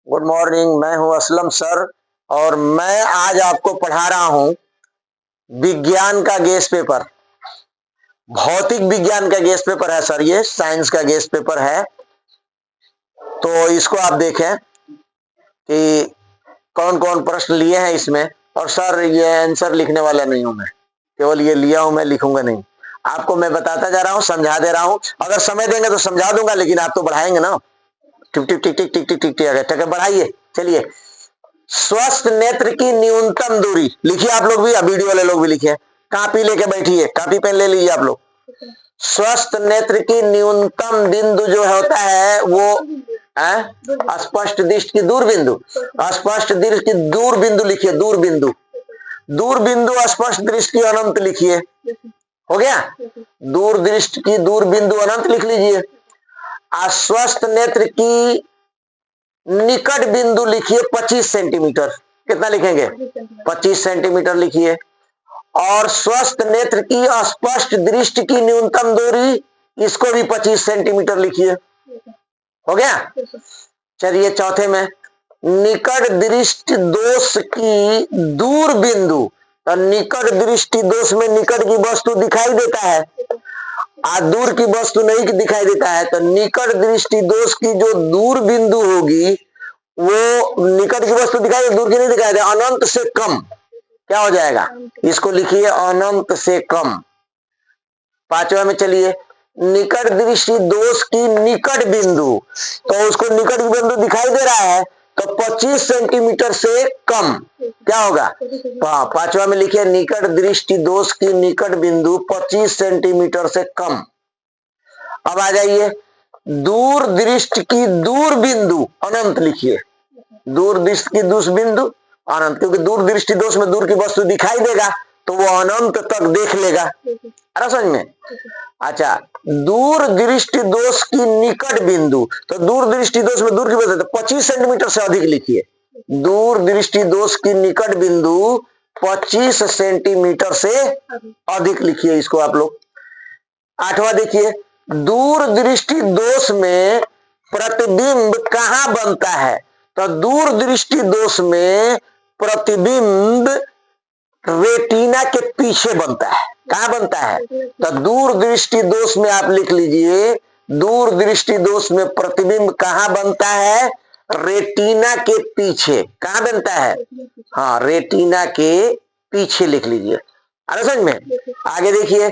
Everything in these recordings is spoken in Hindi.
Good morning. मैं हूं असलम सर और मैं आज आपको पढ़ा रहा हूं विज्ञान का गेस्ट पेपर। भौतिक विज्ञान का गेस्ट पेपर है सर, ये साइंस का गेस्ट पेपर है। तो इसको आप देखें कि कौन कौन प्रश्न लिए हैं इसमें। और सर ये आंसर लिखने वाला नहीं हूं मैं, केवल ये लिया हूं, मैं लिखूंगा नहीं। आपको मैं बताता जा रहा हूं, समझा दे रहा हूं। अगर समय देंगे तो समझा दूंगा, लेकिन आप तो बढ़ाएंगे ना। टिक टिक टिक टिक टिक टिक टिक टिक बढ़ाइए। चलिए, स्वस्थ नेत्र की न्यूनतम दूरी लिखिए। आप लोग भी, वीडियो वाले लोग भी लिखिए। कापी लेके बैठिए, कापी पेन ले लीजिए आप लोग। स्वस्थ नेत्र की न्यूनतम बिंदु जो होता है वो स्पष्ट दृष्टि की दूर बिंदु। स्पष्ट दृष्टि की दूर बिंदु लिखिए, दूर बिंदु। दूर बिंदु स्पष्ट दृष्टि की अनंत लिखिए। हो गया? दूर दृष्टि की दूर बिंदु अनंत लिख लीजिए। अस्वस्थ नेत्र की निकट बिंदु लिखिए 25 सेंटीमीटर। कितना लिखेंगे? 25 सेंटीमीटर लिखिए। और स्वस्थ नेत्र की स्पष्ट दृष्टि की न्यूनतम दूरी, इसको भी 25 सेंटीमीटर लिखिए। हो गया? चलिए चौथे में, निकट दृष्टि दोष की दूर बिंदु। तो निकट दृष्टि दोष में निकट की वस्तु दिखाई देता है, दूर की वस्तु नहीं दिखाई देता है। तो निकट दृष्टि दोष की जो दूर बिंदु होगी वो निकट की वस्तु दिखाई दे, दूर की नहीं दिखाई दे, अनंत से कम। क्या हो जाएगा? इसको लिखिए अनंत से कम। पांचवा में चलिए, निकट दृष्टि दोष की निकट बिंदु। तो उसको निकट बिंदु दिखाई दे रहा है, तो 25 सेंटीमीटर से कम। क्या होगा? पांचवा में लिखिए निकट दृष्टि दोष की निकट बिंदु 25 सेंटीमीटर से कम। अब आ जाइए, दूर दृष्टि की दूर बिंदु अनंत लिखिए। दूर दृष्टि की दूर बिंदु अनंत, क्योंकि दूर दृष्टि दोष में दूर की वस्तु दिखाई देगा तो वो अनंत तक देख लेगा। अरे समझ में? अच्छा, दूर दृष्टि दोष की निकट बिंदु। तो दूर दृष्टि दोष में दूर की वस्तु 25 सेंटीमीटर से अधिक लिखिए। दूर दृष्टि दोष की निकट बिंदु 25 सेंटीमीटर से अधिक लिखिए इसको आप लोग। आठवां देखिए, दूर दृष्टि दोष में प्रतिबिंब कहां बनता है? तो दूर दृष्टि दोष में प्रतिबिंब रेटिना के पीछे बनता है। कहां बनता है? तो दूर दृष्टि दोष में आप लिख लीजिए, दूर दृष्टि दोष में प्रतिबिंब कहां बनता है? रेटिना के पीछे। कहां बनता है? हाँ, रेटिना के पीछे लिख लीजिए। अरे समझ में? आगे देखिए,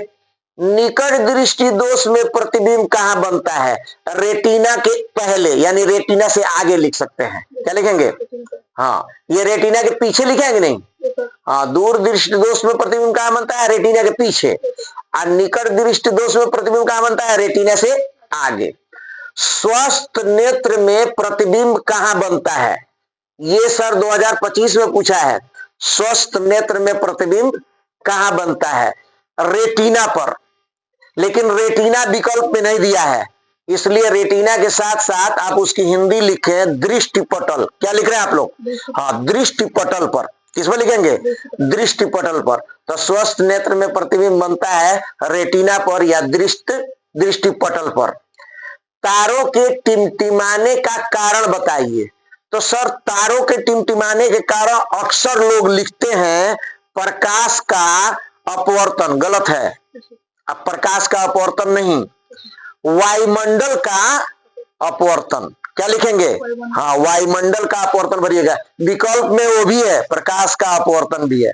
निकट दृष्टि दोष में प्रतिबिंब कहां बनता है? रेटिना के पहले, यानी रेटिना से आगे लिख सकते हैं। क्या लिखेंगे? हाँ, ये रेटिना के पीछे लिखेंगे नहीं। हाँ, दूर दृष्टि दोष में प्रतिबिंब कहां बनता है? रेटिना के पीछे। और निकट दृष्टि दोष में प्रतिबिंब कहां बनता है? रेटिना से आगे। स्वस्थ नेत्र में प्रतिबिंब कहां बनता है? ये सर 2025 में पूछा है। स्वस्थ नेत्र में प्रतिबिंब कहां बनता है? रेटिना पर। लेकिन रेटिना विकल्प में नहीं दिया है, इसलिए रेटिना के साथ साथ आप उसकी हिंदी लिखें दृष्टि पटल। क्या लिख रहे हैं आप लोग? हाँ, दृष्टि पटल पर। किस पर लिखेंगे? दृष्टि पटल पर। तो स्वस्थ नेत्र में प्रतिबिंब बनता है रेटिना पर या दृष्टि पटल पर। तारों के टिमटिमाने का कारण बताइए। तो सर, तारों के टिमटिमाने के कारण अक्सर लोग लिखते हैं प्रकाश का अपवर्तन। गलत है। अब प्रकाश का अपवर्तन नहीं, वायुमंडल का अपवर्तन। क्या लिखेंगे? हाँ, वायुमंडल का अपवर्तन भरिएगा। विकल्प में वो भी है, प्रकाश का अपवर्तन भी है,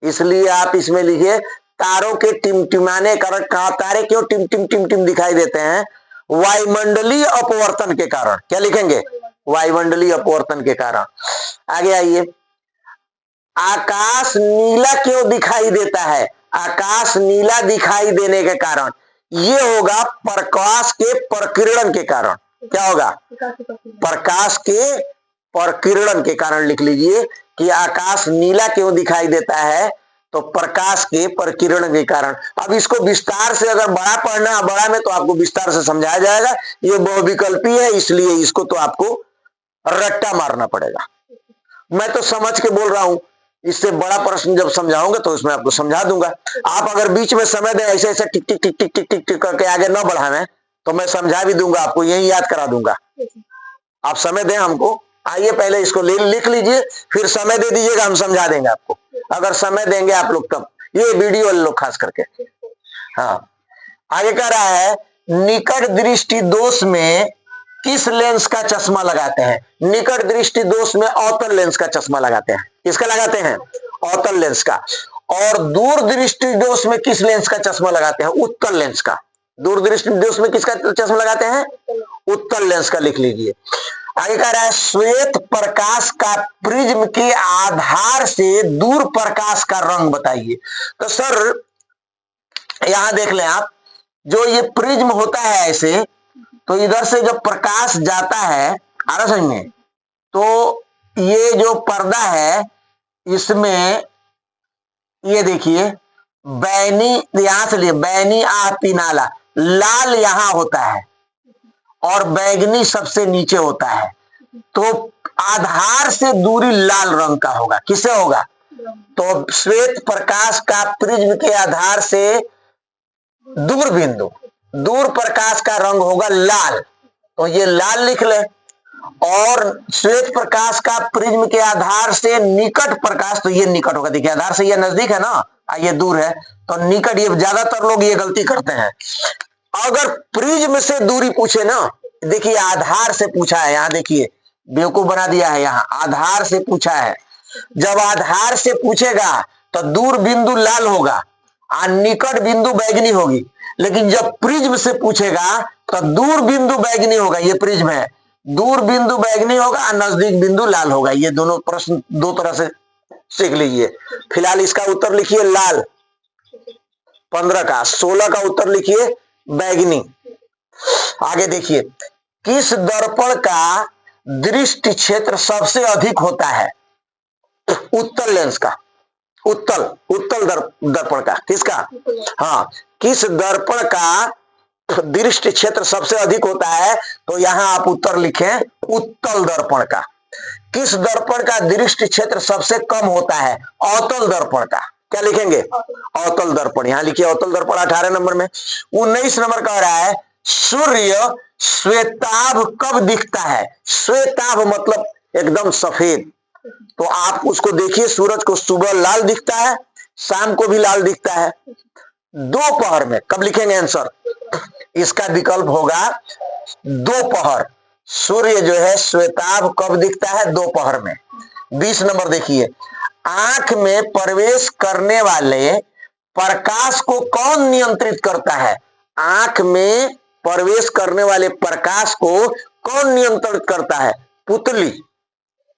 इसलिए आप इसमें लिखिए तारों के टिमटिमाने कारण। तारे क्यों टिम टिम टिम टिम दिखाई देते हैं? वायुमंडलीय अपवर्तन के कारण। क्या लिखेंगे? वायुमंडलीय अपवर्तन के कारण। आगे आइए, आकाश नीला क्यों दिखाई देता है? आकाश नीला दिखाई देने के कारण ये होगा प्रकाश के प्रकीर्णन के कारण। क्या होगा? प्रकाश के प्रकीर्णन के कारण लिख लीजिए कि आकाश नीला क्यों दिखाई देता है? तो प्रकाश के प्रकीर्णन के कारण। अब इसको विस्तार से अगर बड़ा पढ़ना है, बड़ा में, तो आपको विस्तार से समझाया जाएगा। ये बहुविकल्पी है, इसलिए इसको तो आपको रट्टा मारना पड़ेगा। मैं तो समझ के बोल रहा हूं, इससे बड़ा प्रश्न जब समझाऊंगा तो उसमें आपको समझा दूंगा। आप अगर बीच में समय दें, ऐसे ऐसे टिक टिक टिक टिक टिक टिक टिक करके आगे न बढ़ावें, तो मैं समझा भी दूंगा आपको, यही याद करा दूंगा। आप समय दें हमको, आइए पहले इसको लिख लीजिए, फिर समय दे दीजिएगा, हम समझा देंगे आपको। अगर समय देंगे आप लोग तब, ये वीडियो वाले लोग खास करके। हाँ, आगे कह रहा है निकट दृष्टि दोष में किस लेंस का चश्मा लगाते हैं? निकट दृष्टि दोष में अवतल लेंस का चश्मा लगाते हैं। किसका लगाते हैं? अवतल लेंस का। और दूर दृष्टि दोष में किस लेंस का चश्मा लगाते हैं? उत्तल लेंस का। दूर दृष्टि दोष में किसका चश्मा लगाते हैं? उत्तल लेंस का। लिख लीजिए। आगे कह रहा है श्वेत प्रकाश का प्रिज्म के आधार से दूर प्रकाश का रंग बताइए। तो सर यहां देख लें आप, जो ये प्रिज्म होता है ऐसे, तो इधर से जब प्रकाश जाता है, आ रहा समझ में, तो ये जो पर्दा है इसमें ये देखिए बैनी, यहां से लिए बैनी पीनाला, लाल यहां होता है और बैगनी सबसे नीचे होता है। तो आधार से दूरी लाल रंग का होगा। किससे होगा? तो श्वेत प्रकाश का प्रिज्म के आधार से दूर बिंदु, दूर प्रकाश का रंग होगा लाल, तो ये लाल लिख ले। और श्वेत प्रकाश का प्रिज्म के आधार से निकट प्रकाश, तो ये निकट होगा। देखिए आधार से ये नजदीक है ना, ये दूर है, तो निकट। ये ज्यादातर लोग ये गलती करते हैं। अगर प्रिज्म से दूरी पूछे ना, देखिए आधार से पूछा है, यहां देखिए बेवकूफ बना दिया है, यहां आधार से पूछा है। जब आधार से पूछेगा तो दूर बिंदु लाल होगा और निकट बिंदु बैगनी होगी। लेकिन जब प्रिज्म से पूछेगा तो दूर बिंदु बैगनी होगा। ये प्रिज्म है, दूर बिंदु बैगनी होगा और नजदीक बिंदु लाल होगा। ये दोनों प्रश्न दो तरह से सीख लीजिए। फिलहाल इसका उत्तर लिखिए लाल 15 का, 16 का उत्तर लिखिए बैगनी। आगे देखिए किस दर्पण का दृष्टि क्षेत्र सबसे अधिक होता है? उत्तल लेंस का। उत्तल दर्पण का। किसका? हाँ, किस दर्पण का दृष्टि क्षेत्र सबसे अधिक होता है? तो यहां आप उत्तर लिखें उत्तल दर्पण का। किस दर्पण का दृष्टि क्षेत्र सबसे कम होता है? अवतल दर्पण का। क्या लिखेंगे? अवतल दर्पण। यहां लिखिए अवतल दर्पण 18 नंबर में। 19 नंबर कह रहा है सूर्य श्वेताभ कब दिखता है? श्वेताभ मतलब एकदम सफेद। तो आप उसको देखिए, सूरज को सुबह लाल दिखता है, शाम को भी लाल दिखता है। दोपहर में कब लिखेंगे आंसर? इसका विकल्प होगा दोपहर। सूर्य जो है श्वेताभ कब दिखता है? दोपहर में। 20 नंबर देखिए आंख में प्रवेश करने वाले प्रकाश को कौन नियंत्रित करता है? आंख में प्रवेश करने वाले प्रकाश को कौन नियंत्रित करता है? पुतली।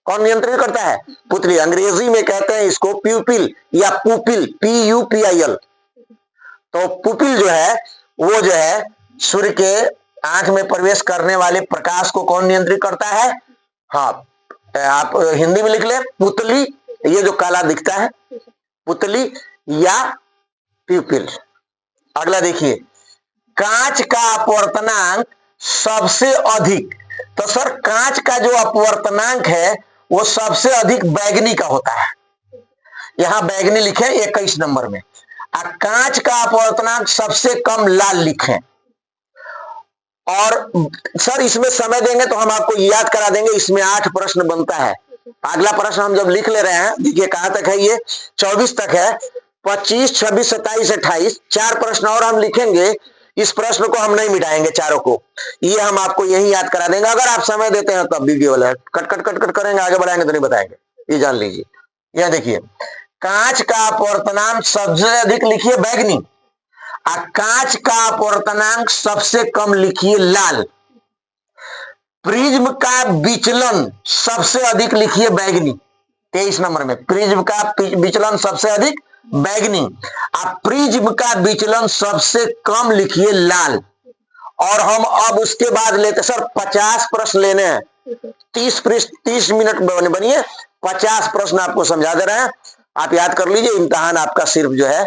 कौन नियंत्रित करता है? पुतली। अंग्रेजी में कहते हैं इसको प्यूपिल या पुपिल, PUPIL। तो पुपिल जो है वो जो है सूर्य के आंख में प्रवेश करने वाले प्रकाश को कौन नियंत्रित करता है? हाँ, आप हिंदी में लिख ले पुतली। ये जो काला दिखता है पुतली या प्यूपिल। अगला देखिए कांच का अपवर्तनांक सबसे अधिक। तो सर कांच का जो अपवर्तनांक है वो सबसे अधिक बैगनी का होता है। यहां बैगनी लिखें 21 नंबर में। कांच का अपवर्तनांक सबसे कम लाल लिखें। और सर इसमें समय देंगे तो हम आपको याद करा देंगे। इसमें 8 प्रश्न बनता है। अगला प्रश्न हम जब लिख ले रहे हैं, देखिए कहां तक है, ये 24 तक है। 25, 26, 27, 28 4 प्रश्न और हम लिखेंगे। इस प्रश्न को हम नहीं मिटाएंगे चारों को, ये हम आपको यही याद करा देंगे। अगर आप समय देते हैं तब वीडियो वाला कट कट कट कट करेंगे, आगे बढ़ाएंगे तो नहीं बताएंगे, ये जान लीजिए। यह देखिए कांच का अपवर्तनांक सबसे अधिक लिखिए बैगनी, कांच का अपवर्तनांक सबसे कम लिखिए लाल। प्रिज्म का विचलन सबसे अधिक लिखिए बैगनी 23 नंबर में। प्रिज्म का विचलन सबसे अधिक बैगनी, आप प्रिज्म का विचलन सबसे कम लिखिए लाल। और हम अब उसके बाद लेते सर 50 प्रश्न लेने हैं। 30 मिनट बनिए, 50 प्रश्न आपको समझा दे रहे हैं। आप याद कर लीजिए, इम्तिहान आपका सिर्फ जो है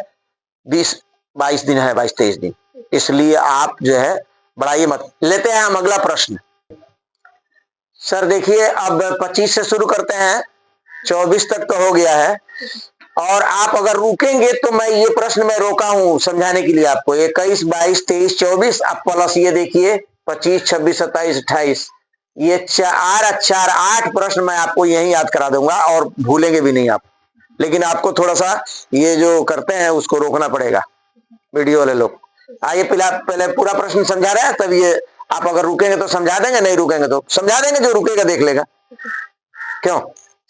20-22 दिन है, 22-23 दिन, इसलिए आप जो है बढ़ाइए मत। लेते हैं हम अगला प्रश्न। सर देखिए अब 25 से शुरू करते हैं, 24 तक तो हो गया है। और आप अगर रुकेंगे तो मैं ये प्रश्न में रोका हूं समझाने के लिए आपको। 21, 22, 23, 24 अब प्लस ये देखिए 25, 26, 27, 28, ये 4 प्रश्न मैं आपको यही याद करा दूंगा और भूलेंगे भी नहीं आप। लेकिन आपको थोड़ा सा ये जो करते हैं उसको रोकना पड़ेगा वीडियो वाले लोग। आइए पहले पूरा प्रश्न समझा रहे हैं, तब ये आप अगर रुकेंगे तो समझा देंगे, नहीं रुकेंगे तो समझा देंगे, जो रुकेगा देख लेगा। क्यों?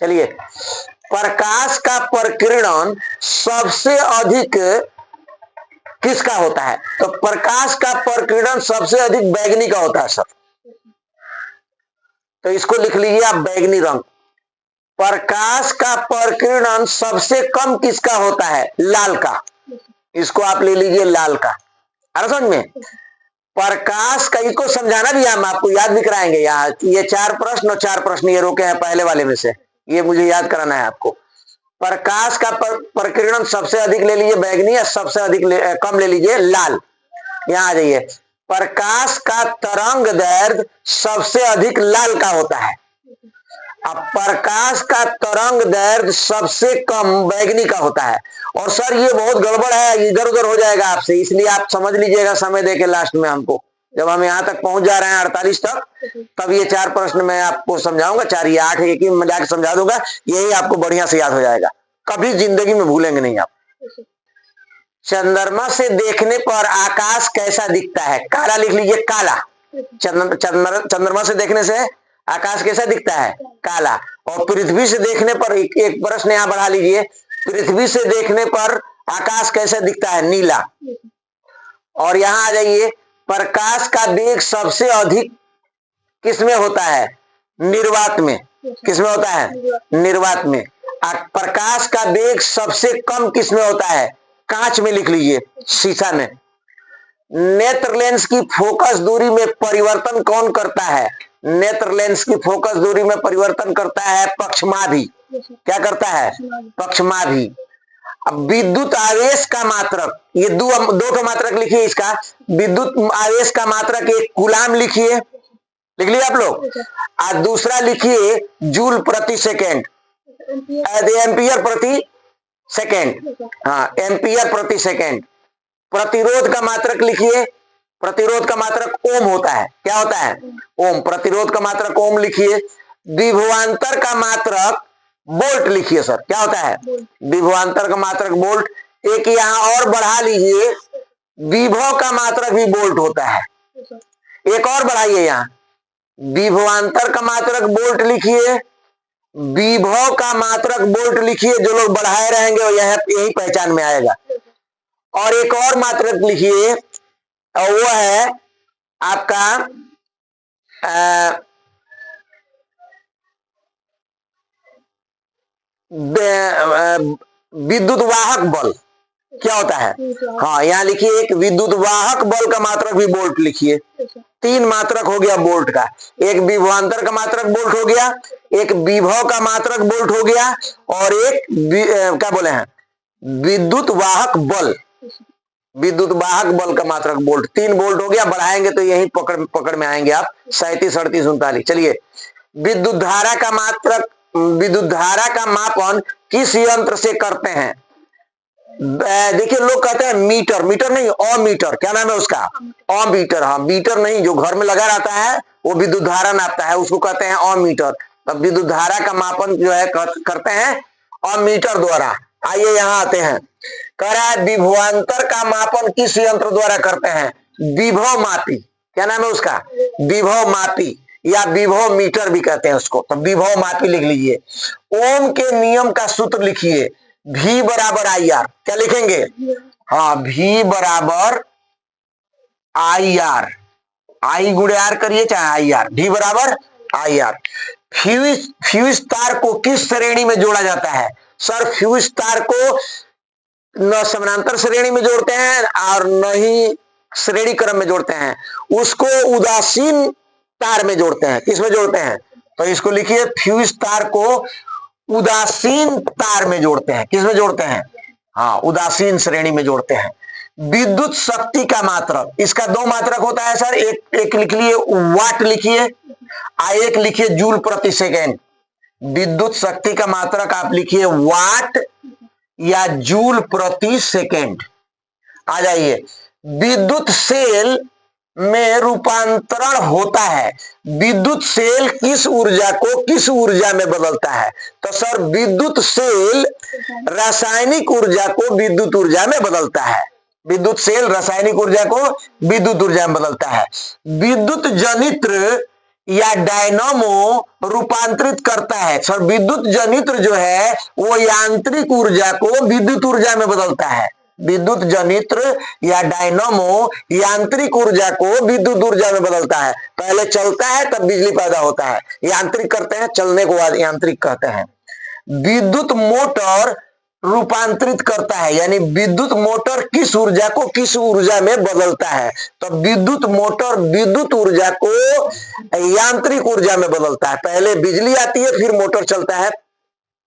चलिए, प्रकाश का प्रकीर्णन सबसे अधिक किसका होता है? तो प्रकाश का प्रकीर्णन सबसे अधिक बैगनी का होता है सर। तो इसको लिख लीजिए आप बैगनी रंग। प्रकाश का प्रकीर्णन सबसे कम किसका होता है? लाल का। इसको आप ले लीजिए लाल का। अरे समझ में, प्रकाश का इसको समझाना भी हम आपको याद भी कराएंगे। यहाँ ये 4 प्रश्न और 4 प्रश्न ये रोके हैं पहले वाले में से, ये मुझे याद कराना है आपको। प्रकाश का प्रकीर्णन सबसे अधिक ले लीजिए बैगनी, या सबसे अधिक कम ले लीजिए लाल। यहाँ आ जाइए, प्रकाश का तरंग दैर्घ्य सबसे अधिक लाल का होता है। अब प्रकाश का तरंग दैर्घ्य सबसे कम बैगनी का होता है। और सर ये बहुत गड़बड़ है, इधर उधर हो जाएगा आपसे, इसलिए आप समझ लीजिएगा समय देके लास्ट में हमको, जब हम यहाँ तक पहुंच जा रहे हैं 48 तक, तब ये 4 प्रश्न मैं आपको समझाऊंगा। 4 या 8 एक ही में जाके समझा दूंगा, यही आपको बढ़िया से याद हो जाएगा, कभी जिंदगी में भूलेंगे नहीं आप। चंद्रमा से देखने पर आकाश कैसा दिखता है? काला लिख लीजिए, काला। चंद्रमा से देखने से आकाश कैसा दिखता है? काला। और पृथ्वी से देखने पर एक प्रश्न यहाँ बढ़ा लीजिए, पृथ्वी से देखने पर आकाश कैसा दिखता है? नीला। और यहाँ आ जाइए, प्रकाश का वेग सबसे अधिक किसमें होता है? निर्वात में। किसमें होता है? निर्वात में। प्रकाश का वेग सबसे कम किसमें होता है? कांच में लिख लीजिए, शीशा में। नेत्र लेंस की फोकस दूरी में परिवर्तन कौन करता है? नेत्र लेंस की फोकस दूरी में परिवर्तन करता है पक्षमाभि। क्या करता है? पक्षमाभि। अब विद्युत आवेश का मात्रक, ये दो का मात्रक लिखिए इसका। विद्युत आवेश का मात्रक एक कूलाम लिखिए, लिख लिया आप लोग। और दूसरा लिखिए जूल प्रति सेकेंड, एम्पियर प्रति सेकेंड। हाँ, एम्पियर प्रति सेकेंड। प्रतिरोध का मात्रक लिखिए, प्रतिरोध का मात्रक ओम होता है। क्या होता है? ओम। प्रतिरोध का मात्रक ओम लिखिए। विभवांतर का मात्रक वोल्ट लिखिए सर। क्या होता है? विभवांतर का मात्रक वोल्ट। एक यहाँ और बढ़ा लीजिए, विभव का मात्रक भी वोल्ट होता है। एक और बढ़ाइए, यहाँ विभवांतर का मात्रक वोल्ट लिखिए, विभव का मात्रक वोल्ट लिखिए। जो लोग बढ़ाए रहेंगे यही पहचान में आएगा। और एक और मात्रक लिखिए, और वो है आपका विद्युत वाहक बल। क्या होता है? हाँ, यहाँ लिखिए, एक विद्युत वाहक बल का मात्रक भी वोल्ट लिखिए। 3 मात्रक हो गया वोल्ट का। एक विभवांतर का मात्रक वोल्ट हो गया, एक विभव का मात्रक वोल्ट हो गया, और एक क्या बोले हैं, विद्युत वाहक बल। विद्युत वाहक बल का मात्रक वोल्ट। 3 वोल्ट हो गया। बढ़ाएंगे तो यही पकड़ में आएंगे आप, 37, 38, 39। चलिए, विद्युत धारा का मात्रक, विद्युत धारा का मापन किस यंत्र से करते हैं? देखिए, लोग कहते हैं मीटर, मीटर नहीं, अमीटर। क्या नाम है उसका? अमीटर। हाँ, मीटर नहीं, जो घर में लगा रहता है वो विद्युत धारा नापता है, उसको कहते हैं अमीटर। तब विद्युत धारा का मापन जो है करते हैं अमीटर द्वारा। आइए यहाँ आते हैं, कह रहा है विभवांतर का मापन किस यंत्र द्वारा करते हैं? विभव मापी। क्या नाम है उसका? विभव मापी, या विभव मीटर भी कहते हैं उसको। तो विभव मापी लिख लीजिए। ओम के नियम का सूत्र लिखिए, V बराबर IR। क्या लिखेंगे? हाँ, V बराबर IR। I गुणे R करिए चाहे IR। V बराबर IR। फ्यूज तार को किस श्रेणी में जोड़ा जाता है? सर, फ्यूज तार को न समानांतर श्रेणी में जोड़ते हैं और न ही श्रेणी क्रम में जोड़ते हैं, उसको उदासीन तार में जोड़ते हैं। किस में जोड़ते हैं? तो इसको लिखिए, फ्यूज तार को उदासीन तार में जोड़ते हैं। किस में जोड़ते हैं? हाँ, उदासीन श्रेणी में जोड़ते हैं। विद्युत शक्ति का मात्रक, इसका 2 मात्रक होता है सर। एक लिख लिए वाट लिखिए, एक लिखिए जूल प्रति सेकेंड। विद्युत शक्ति का मात्रक आप लिखिए वाट या जूल प्रति सेकेंड। आ जाइए, विद्युत सेल में रूपांतरण होता है। विद्युत सेल किस ऊर्जा को किस ऊर्जा में बदलता है? तो सर विद्युत सेल रासायनिक ऊर्जा को विद्युत ऊर्जा में बदलता है। विद्युत सेल रासायनिक ऊर्जा को विद्युत ऊर्जा में बदलता है। विद्युत जनित्र या डायनामो रूपांतरित करता है। सर विद्युत जनित्र जो है वो यांत्रिक ऊर्जा को विद्युत ऊर्जा में बदलता है। विद्युत जनित्र या डायनामो यांत्रिक ऊर्जा को विद्युत ऊर्जा में बदलता है। पहले चलता है तब बिजली पैदा होता है, यांत्रिक करते हैं, चलने को बाद यांत्रिक कहते हैं। विद्युत मोटर रूपांतरित करता है, यानी विद्युत मोटर किस ऊर्जा को किस ऊर्जा में बदलता है? तो विद्युत मोटर विद्युत ऊर्जा को यांत्रिक ऊर्जा में बदलता है। पहले बिजली आती है फिर मोटर चलता है,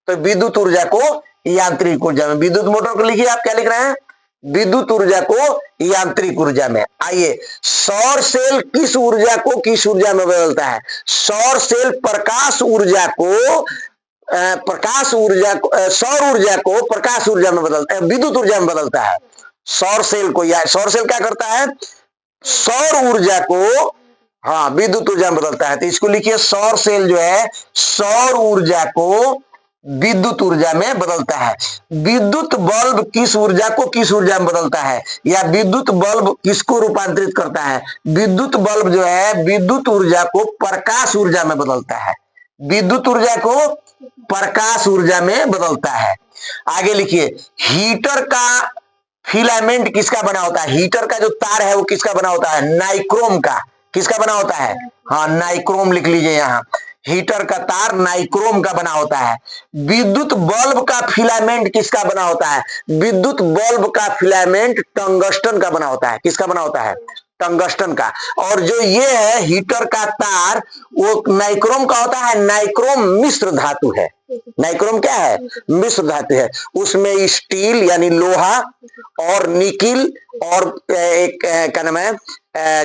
तो विद्युत ऊर्जा को यांत्रिक ऊर्जा में। विद्युत मोटर को लिखिए, आप क्या लिख रहे हैं? विद्युत ऊर्जा को यांत्रिक ऊर्जा में। आइए, सौर सेल किस ऊर्जा को किस ऊर्जा में बदलता है? सौर सेल प्रकाश ऊर्जा को सौर ऊर्जा को प्रकाश ऊर्जा में बदलता है, विद्युत ऊर्जा में बदलता है। सौर सेल को, या सौर सेल क्या करता है? सौर ऊर्जा को विद्युत ऊर्जा में बदलता है। तो इसको लिखिए, सौर सेल जो है सौर ऊर्जा को विद्युत ऊर्जा में बदलता है। विद्युत बल्ब किस ऊर्जा को किस ऊर्जा में बदलता है? या विद्युत बल्ब किसको रूपांतरित करता है? विद्युत बल्ब जो है विद्युत ऊर्जा को प्रकाश ऊर्जा में बदलता है। विद्युत ऊर्जा को प्रकाश ऊर्जा में बदलता है। आगे लिखिए, हीटर का फिलामेंट किसका बना होता है? हीटर का जो तार है वो किसका बना होता है? नाइक्रोम का। किसका बना होता है? नाइक्रोम लिख लीजिए यहाँ। हीटर का तार नाइक्रोम का बना होता है। विद्युत बल्ब का फिलामेंट किसका बना होता है? विद्युत बल्ब का फिलामेंट टंगस्टन का बना होता है। किसका बना होता है? टंगस्टन का। और जो ये है हीटर का तार वो नाइक्रोम का होता है। नाइक्रोम मिश्र धातु है। नाइक्रोम क्या है? मिश्र धातु है। उसमें स्टील यानी लोहा और निकिल और एक क्या नाम है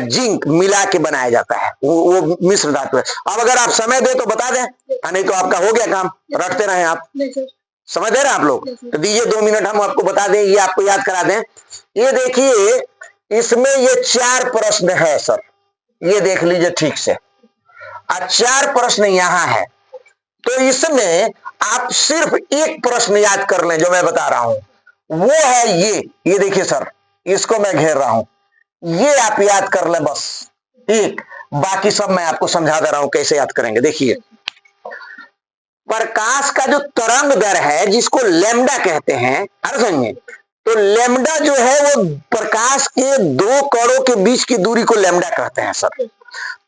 जिंक मिला के बनाया जाता है, वो मिश्र धातु है। अब अगर आप समय दे तो बता दें, नहीं तो आपका हो गया काम, रखते रहे आप। समझ दे रहे हैं आप लोग? तो दीजिए 2 मिनट, हम आपको बता दें, ये आपको याद करा दें। ये देखिए, इसमें ये 4 प्रश्न है सर, ये देख लीजिए ठीक से। 4 प्रश्न यहां है, तो इसमें आप सिर्फ एक प्रश्न याद कर लें जो मैं बता रहा हूं, वो है ये देखिए सर, इसको मैं घेर रहा हूं, ये आप याद कर लें बस एक। बाकी सब मैं आपको समझा दे रहा हूं कैसे याद करेंगे। देखिए, प्रकाश का जो तरंग दर है जिसको लैम्डा कहते हैं, अरे समझिए, तो लैम्डा जो है वो प्रकाश के 2 कणों के बीच की दूरी को लैम्डा कहते हैं सर।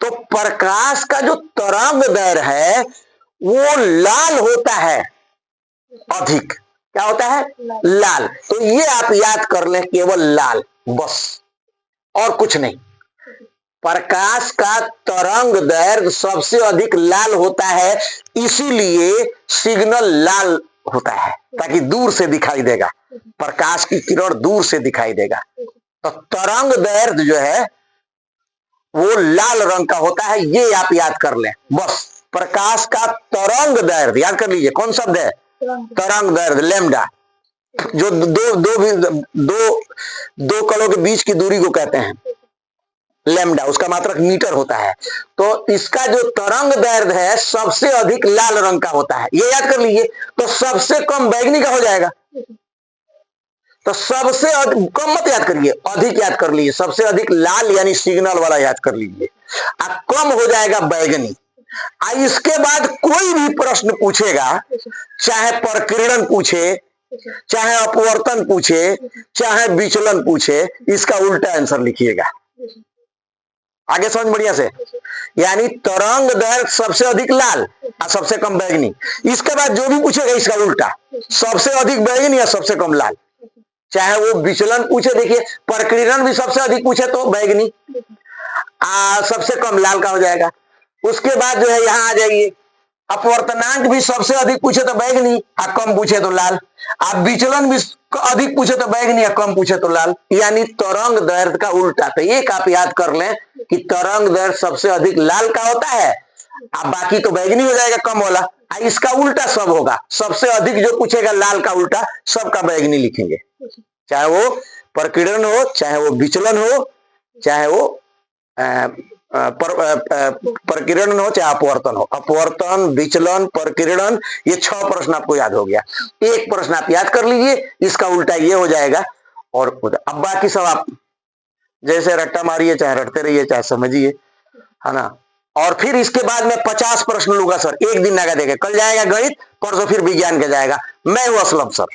तो प्रकाश का जो तरंग दर है वो लाल होता है अधिक। क्या होता है? लाल। तो ये आप याद कर लें, केवल लाल, बस और कुछ नहीं। प्रकाश का तरंग दैर्घ्य सबसे अधिक लाल होता है, इसीलिए सिग्नल लाल होता है, ताकि दूर से दिखाई देगा, प्रकाश की किरण दूर से दिखाई देगा। तो तरंग दैर्घ्य जो है वो लाल रंग का होता है, ये आप याद कर लें बस। प्रकाश का तरंग दैर्घ्य याद कर लीजिए, कौन शब्द है? तरंग दैर्घ्य, लैम्डा, जो दो कणों के बीच की दूरी को कहते हैं लैम्डा, उसका मात्रक मीटर होता है। तो इसका जो तरंग दैर्घ्य है सबसे अधिक लाल रंग का होता है, ये याद कर लीजिए। तो सबसे कम बैगनी का हो जाएगा। तो सबसे कम मत याद करिए, अधिक याद कर लीजिए। सबसे अधिक लाल यानी सिग्नल वाला याद कर लीजिए, अब कम हो जाएगा बैगनी। इसके बाद कोई भी प्रश्न पूछेगा, चाहे प्रकीर्णन पूछे, चाहे अपवर्तन पूछे, चाहे विचलन पूछे, इसका उल्टा आंसर लिखिएगा। आगे समझ बढ़िया से। यानी तरंग दैर्घ्य सबसे अधिक लाल और सबसे कम बैगनी। इसके बाद जो भी पूछेगा इसका उल्टा, सबसे अधिक बैगनी या सबसे कम लाल। चाहे वो विचलन पूछे, देखिए प्रकीर्णन भी सबसे अधिक पूछे तो बैगनी, सबसे कम लाल का हो जाएगा। उसके बाद जो है यहाँ आ जाइए, अपवर्तनांक भी सबसे अधिक पूछे तो बैगनी और कम पूछे तो लाल। आप विचलन भी अधिक पूछे तो बैगनी या कम पूछे तो लाल, यानी तरंग दैर्घ्य का उल्टा। तो एक आप याद कर लें कि तरंग दैर्घ्य सबसे अधिक लाल का होता है, अब बाकी तो बैगनी हो जाएगा कम वाला। इसका उल्टा सब होगा, सबसे अधिक जो पूछेगा लाल का उल्टा, सबका बैगनी लिखेंगे, चाहे वो प्रकीर्णन हो, चाहे वो विचलन हो, चाहे वो प्रकीर्णन हो चाहे अपवर्तन हो, अपवर्तन, विचलन, प्रकीर्णन, ये 6 प्रश्न आपको याद हो गया। एक प्रश्न आप याद कर लीजिए, इसका उल्टा ये हो जाएगा। और अब बाकी सब आप जैसे रट्टा मारिए, चाहे रटते रहिए, चाहे समझिए, है ना। और फिर इसके बाद मैं 50 प्रश्न लूंगा सर, एक दिन लगा देगा। कल जाएगा गणित, परसों फिर विज्ञान का जाएगा। मैं हूं असलम सर।